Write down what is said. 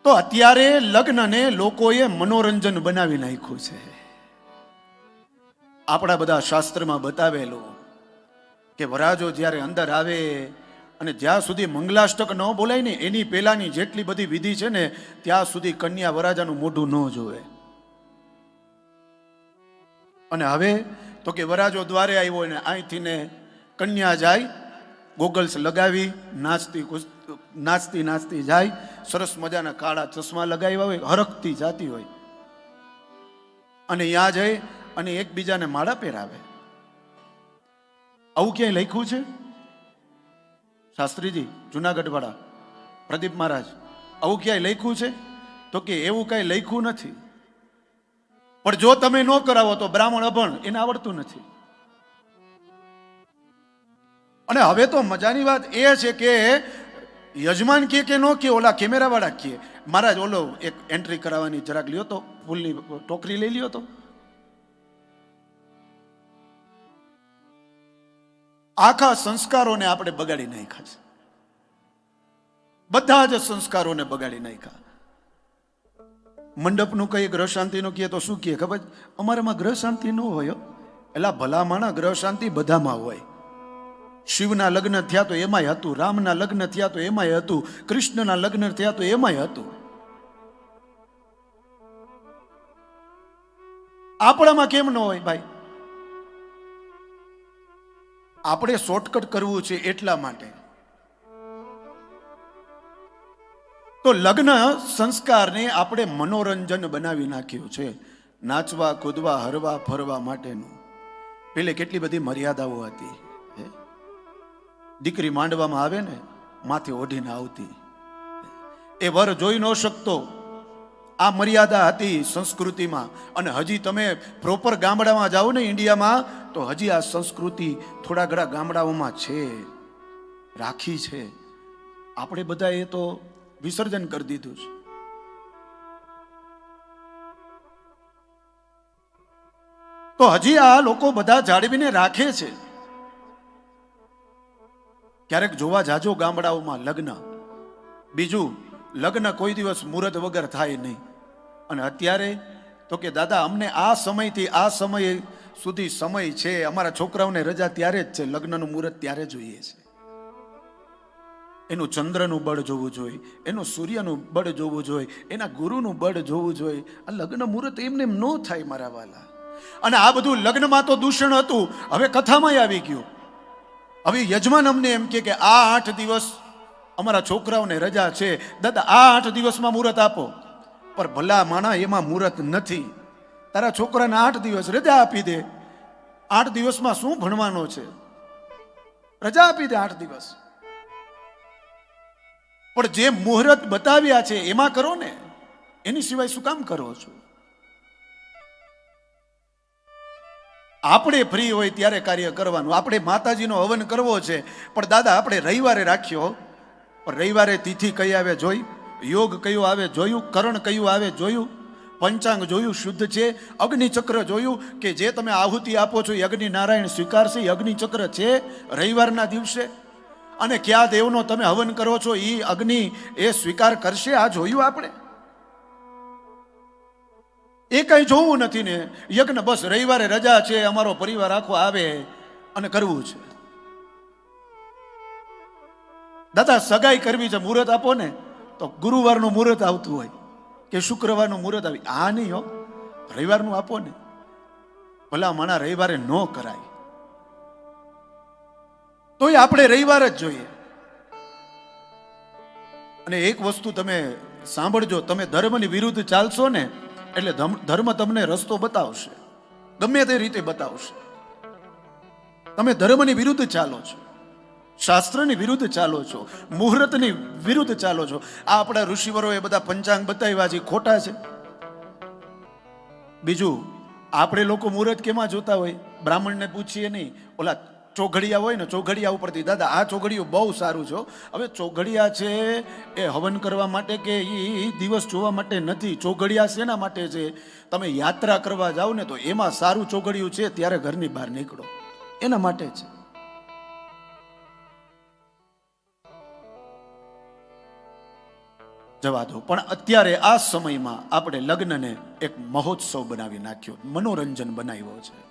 તો અત્યારે લગ્નને લોકોએ મનોરંજન બનાવી નાખ્યું છે. આપણા બધા શાસ્ત્રમાં બતાવેલું કે વરાજો જ્યારે અંદર આવે અને જ્યાં સુધી મંગલાષ્ટક ન બોલાય ને એની પહેલાની જેટલી બધી વિધિ છે ને ત્યાં સુધી કન્યા વરાજાનું મોઢું ન જોવે. અને હવે તો કે વરાજો દ્વારે આવ્યો ને અહીંથી ને કન્યા જાય, ગોગલ્સ લગાવી નાચતી નાચતી જાય, સરસ મજાના કાળા ચશ્મા લગાવ્યા હોય, હરખતી જાતી હોય, અને ત્યાં જઈ અને એકબીજાને માળા પહેરાવે. આવું ક્યાંય લખ્યું છે? શાસ્ત્રીજી જુનાગઢ વાળા પ્રદીપ મહારાજ, આવું ક્યાંય લખ્યું છે? તો કે એવું કઈ લખ્યું નથી. પણ જો તમે ન કરાવો તો બ્રાહ્મણ અભણ એને આવડતું નથી. અને હવે તો મજાની વાત એ છે કે યજમાન કે ન કે ઓલા કેમેરા વાળા કે મહારાજ ઓલો એક એન્ટ્રી કરાવવાની જરાક લ્યો તો, ફૂલની ટોકરી લઈ લ્યો તો. આખા સંસ્કારોને આપણે બગાડી નાખ્યા છે. બધા જ સંસ્કારોને બગાડી નાખ્યા. મંડપનું કઈ ગ્રહ શાંતિનું કહે તો શું કહે ખબર? અમારામાં ગ્રહ શાંતિ ન હોય. એટલે ભલા માણા ગ્રહ શાંતિ બધામાં હોય. શિવના લગ્ન થયા તો એમાંય હતું, રામના લગ્ન થયા તો એમાંય હતું, કૃષ્ણના લગ્ન થયા તો એમાંય હતું. આપણામાં કેમ ન હોય ભાઈ? આપણે શોર્ટકટ કરવું છે એટલા માટે. તો લગ્ન સંસ્કારને આપણે મનોરંજન બનાવી નાખ્યું છે, નાચવા કૂદવા હરવા ફરવા માટેનું. પેલે કેટલી બધી મર્યાદાઓ હતી. દીકરી માંડવામાં આવે ને માથે ઓઢીને આવતી, એ વર જોઈ ન શકતો. આ મર્યાદા હતી સંસ્કૃતિમાં. અને હજી તમે પ્રોપર ગામડામાં જાઓ ને ઇન્ડિયામાં, તો હજી આ સંસ્કૃતિ થોડા ઘણા ગામડાઓમાં છે, રાખી છે. આપણે બધા એ તો વિસર્જન કરી દીધું છે. તો હજી આ લોકો બધા જાળવીને રાખે છે. ક્યારેક જોવા જાજો ગામડાઓમાં લગ્ન. બીજું, લગ્ન કોઈ દિવસ મુહૂર્ત વગર થાય નહીં. અને અત્યારે તો કે દાદા અમને આ સમયથી આ સમય સુધી સમય છે, અમારા છોકરાઓને રજા ત્યારે જ છે, લગ્નનું મુહૂર્ત ત્યારે જોઈએ છે. એનું ચંદ્રનું બળ જોવું જોઈએ, એનું સૂર્યનું બળ જોવું જોઈએ, એના ગુરુનું બળ જોવું જોઈએ. આ લગ્ન મુહૂર્ત એમને એમ ન થાય મારા વાલા. અને આ બધું લગ્નમાં તો દૂષણ હતું, હવે કથામાં આવી ગયું. હવે યજમાન અમને એમ કે આ 8 દિવસ અમારા છોકરાઓને રજા છે, દાદા આ 8 દિવસમાં મુહૂર્ત આપો. પર ભલા માણા એમાં મુહૂર્ત નથી. તારા છોકરાને 8 દિવસ રજા આપી દે. 8 દિવસમાં શું ભણવાનો છે? રજા આપી દે 8 દિવસ. પણ જે મુહૂર્ત બતાવ્યા છે એમાં કરો ને, એની સિવાય શું કામ કરો છો? આપણે ફ્રી હોય ત્યારે કાર્ય કરવાનું. આપણે માતાજીનો હવન કરવો છે, પણ દાદા આપણે રવિવારે રાખ્યો. પણ રવિવારે તિથિ કઈ આવે જોઈ, યોગ કયું આવે જોયું, કરણ કયું આવે જોયું, પંચાંગ જોયું શુદ્ધ છે, અગ્નિચક્ર જોયું કે જે તમે આહુતિ આપો છો એ અગ્નિ નારાયણ સ્વીકારશે, એ અગ્નિચક્ર છે રવિવારના દિવસે. અને કયા દેવનો તમે હવન કરો છો એ અગ્નિ એ સ્વીકાર કરશે, આ જોયું આપણે. એ કઈ જોવું નથી ને. યજ્ઞ બસ રવિવારે રજા છે, અમારો પરિવાર આખો આવે અને કરવું છે. દાદા સગાઈ કરવી છે, મુહૂર્ત આપો ને, તો ગુરુવારનું મુહૂર્ત આવતું હોય કે શુક્રવારનું મુહૂર્ત આવી. આ નહીં હો, રવિવારનું આપો ને. ભલા માણા રવિવારે ન કરાય, તોય આપણે રવિવાર જ જોઈએ. અને એક વસ્તુ તમે સાંભળજો, તમે ધર્મની વિરુદ્ધ ચાલશો ને એટલે ધર્મ તમને રસ્તો બતાવશે, ગમે તે રીતે બતાવશે. તમે ધર્મની વિરુદ્ધ ચાલો છો, શાસ્ત્રની વિરુદ્ધ ચાલો છો, મુહૂર્તની વિરુદ્ધ ચાલો છો. આ આપણા ઋષિવરોએ બધા પંચાંગ બતાવ્યા છે, ખોટા છે. બીજું, આપણે લોકો મુહૂર્ત કેમાં જોતા હોય? બ્રાહ્મણને પૂછીએ નહીં, ઓલા ચોઘડિયા હોય ને, ચોઘડિયા ઉપરથી દાદા આ ચોઘડિયું બહુ સારું છે. હવે ચોઘડિયા છે એ હવન કરવા માટે કે એ દિવસ જોવા માટે નથી. ચોઘડિયા શેના માટે છે? તમે યાત્રા કરવા જાઓ ને તો એમાં સારું ચોઘડિયું છે ત્યારે ઘરની બહાર નીકળો, એના માટે છે. જવા દો. પણ અત્યારે આ સમયમાં આપણે લગ્નને એક મહોત્સવ બનાવી નાખ્યો, મનોરંજન બનાવ્યો છે.